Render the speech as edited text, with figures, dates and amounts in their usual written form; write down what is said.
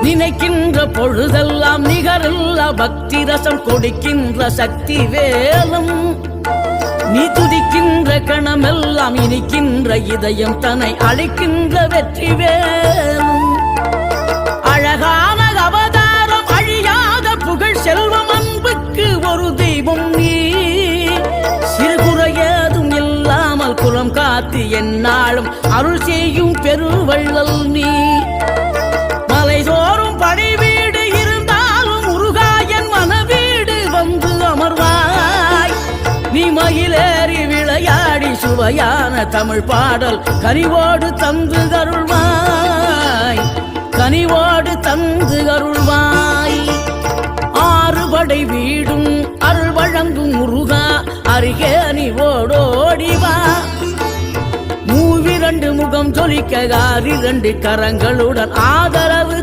நினைக்கின்ற பொழுதெல்லாம் நிகரில்லா பக்தி ரசம் கொடுக்கின்ற சக்தி வேலும் நீ துதிக்கின்ற கணமெல்லாம் இனிக்கின்ற இதயம் தன்னை அழைக்கின்ற வெற்றி வேலும் அழகான அவதாரம் அழியாத புகழ் செல்வம் அன்புக்கு ஒரு தெய்வம் நீ சிறுகுறையதும் இல்லாமல் குலம் காத்து எந்நாளும் அருள் செய்யும் பெருவள்ளல் நீ மலைதோறும் படை வீடு இருந்தாலும் முருகாயன் மனவீடு வந்து அமர்வாய் நீ மயிலேறி விளையாடி சுவையான தமிழ் பாடல் கனிவோடு தந்து அருள்வாய் கனிவோடு தந்து அருள்வாய் ஆறுபடை வீடும் அருள் வழங்கும் முருகா அருகே நீ ஓடோடிவா மூவிரண்டு முகம் ஜொலிக்க 6 கரங்களுடன் ஆதரவு